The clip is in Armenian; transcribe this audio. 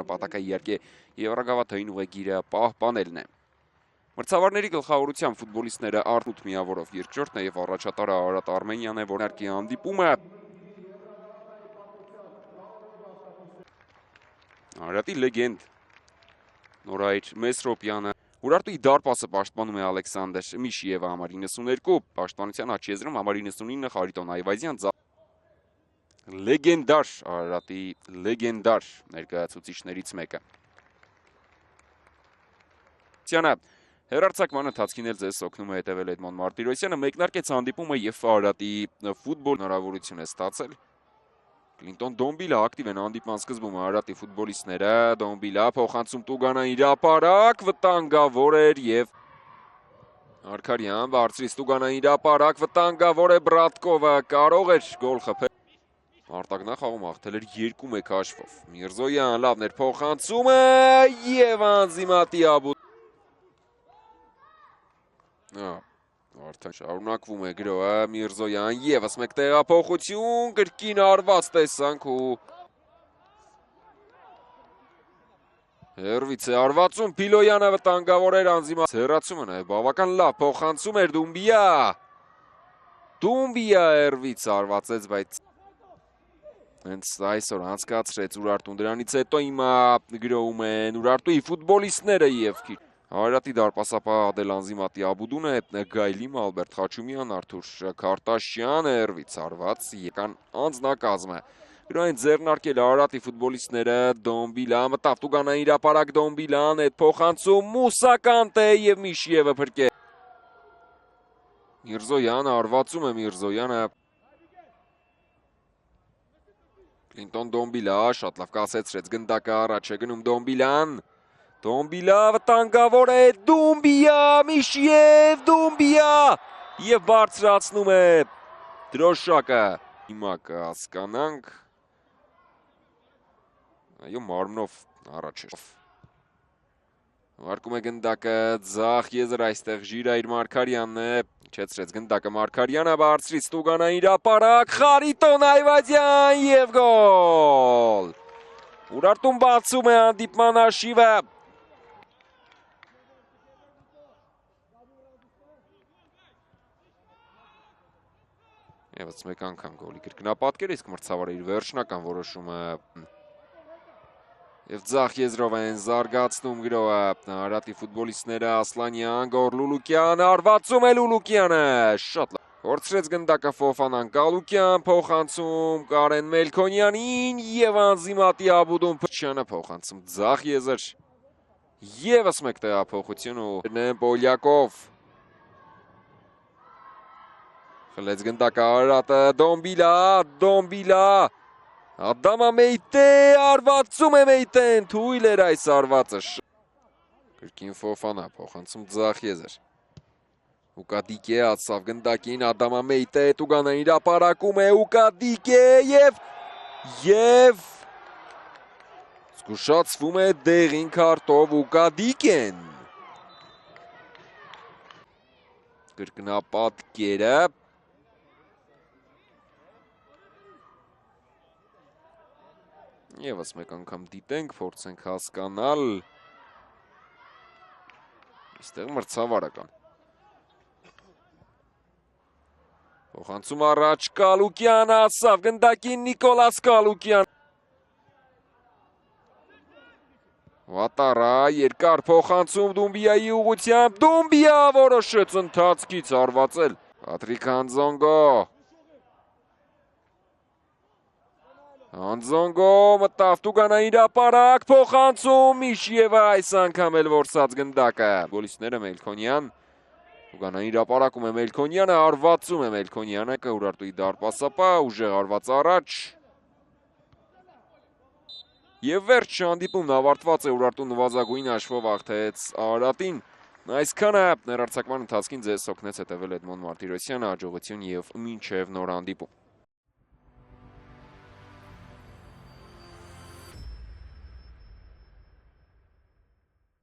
Նպատակը իհարկե Եվրագավաթային ուղեգիրը պահպանելն է։ Մրցավարների գլխավորությամբ ֆուտբոլիստները Արնուտ միավորով երկրորդն է եւ առաջատարը Արարատ Արմենյանն է, որ ներքի հանդիպումը Արարատի լեգենդ Նորայր Մեսրոպյանը Ուրարտուի դարպասը պաշտպանում է Ալեքսանդր Միշիևը համար 92, պաշտպանության աջ եզրում համար 99 Խարիտոն Այվազյան լեգենդար Արարատի լեգենդար ներկայացուցիչներից մեկը։ Հերարցակման ընթացքին էլ ձեզ օգնում է հետևել Էդմոն Մարտիրոսյանը, մեկնարկեց հանդիպումը եւ Արարատի ֆուտբոլ հնարավորություն է ստացել։ Կլինտոն Դոմբիլը ակտիվ են հանդիպման սկզբում Արարատի ֆուտբոլիստները, Դոմբիլը փոխանցում Տուգանային հրապարակ, վտանգավոր էր եւ Արքարյան բարձրից Տուգանային հրապարակ, վտանգավոր է Բրատկովը, կարող էր գոլ խփել։ Արտակնա խաղում հաղթել էր 2-1 հաշվով։ Միրզոյան լավն էր փոխանցումը եւ անձիմատի Աբու Արդեն շարունակվում է գրոհը, Միրզոյան եւս մեկ տեղափոխություն, կրկին արված տեսանք ու Հերվից է արվածում, Փիլոյանը վտանգավոր էր անձիմատի հեռացումը նաեւ բավական լավ փոխանցում էր Դումբիա Հերվից արվածեց, բայց հենց այսօր անցկացրեց Ուրարտուն, դրանից հետո հիմա գրոհում են Ուրարտուի ֆուտբոլիստները եւ Արարատի դարպասապահ Ադել Անձիմատի Աբուդուն է, Գայլիմ, Ալբերտ Խաչումյան, Արթուր Քարտաշյան, Հերվից արված եկան անձնակազմը։ Գրոհեն ձեռնարկել Արարատի ֆուտբոլիստները, Դոմբիլա մտավ Տուգանային հրապարակ, Դոմբիլան այդ փոխանցում Մուսա Կանտե եւ Միշիևը փրկե։ Միրզոյանը արվածում է Միրզոյանը Կլինտոն Դոմբիլա շատ լավ կասեցրեց գնդակը առաջ է գնում Դոմբիլա վտանգավոր է Դումբիա Միշիև Դումբիա եւ բարձրացնում է դրոշակը հիմա կհասկանանք այո մարմնով առաջ է Վարկում է գնդակը ձախ եզր այստեղ Ժիրայր Մարգարյանն է իջեցրեց գնդակը Մարգարյանը բարձրից Տուգանային հրապարակ Խարիտոն Այվազյան եւ գոլ Ուրարտուն բացում է հանդիպման հաշիվը Եվս մեկ անգամ գոլի կրկնապատկեր, իսկ մրցավարը իր վերջնական որոշումը եւ ձախ եզրով են զարգացնում գրոհը Արարատի ֆուտբոլիստները Ասլանյան, Գոր Լուլուկյան, արվածում է Լուլուկյանը, շատ լավ Կորցրեց գնդակը Ֆոֆանան, Գալուկյան փոխանցում Կարեն Մելքոնյանին եւ անձիմատի Աբուդուն Փչյանը փոխանցում ձախ եզր եւս մեկ տեղափոխություն ու Պոլյակով Խլեց գնդակը Արարատը, Դոմբիլա, Ադամամեյտե, արվածում է Մեյտեն, թույլ էր այս արվածը, կրկին Ֆոֆանա, փոխանցում ձախ եզր, Ուկադիկե ացավ գնդակին, Ադամամեյտե, Տուգանային հրապարակում է, Ուկադիկե եւ զգուշացվում է դեղին քարտով Ուկադիկեն, կրկնապատկերը, Եվս մեկ անգամ դիտենք, փորձենք հասկանալ Այստեղ մրցավարը կան Փոխանցում առաջ Կալուկյան ասավ գնդակին Նիկոլաս Կալուկյան Վատարա երկար փոխանցում Դումբիայի ուղղությամբ Դումբիա որոշեց ընթացքից արվածել Պատրիկ Անձոնգո մտավ Տուգանային հրապարակ փոխանցում Միշիևը այս անգամ էլ որսած գնդակը Գոլիստները Մելքոնյան Տուգանային հրապարակում է Մելքոնյանը արվածում է Մելքոնյանը Ուրարտուի դարպասապահ ուժեղ արված առաջ Եվ վերջ հանդիպումն ավարտված է Ուրարտուն նվազագույն հաշվով հաղթեց Արարատին Այսքանը հեռարձակման ընթացքին ձեզ օգնեց հետևել Էդմոն Մարտիրոսյանը հաջողություն եւ մինչեւ նոր հանդիպում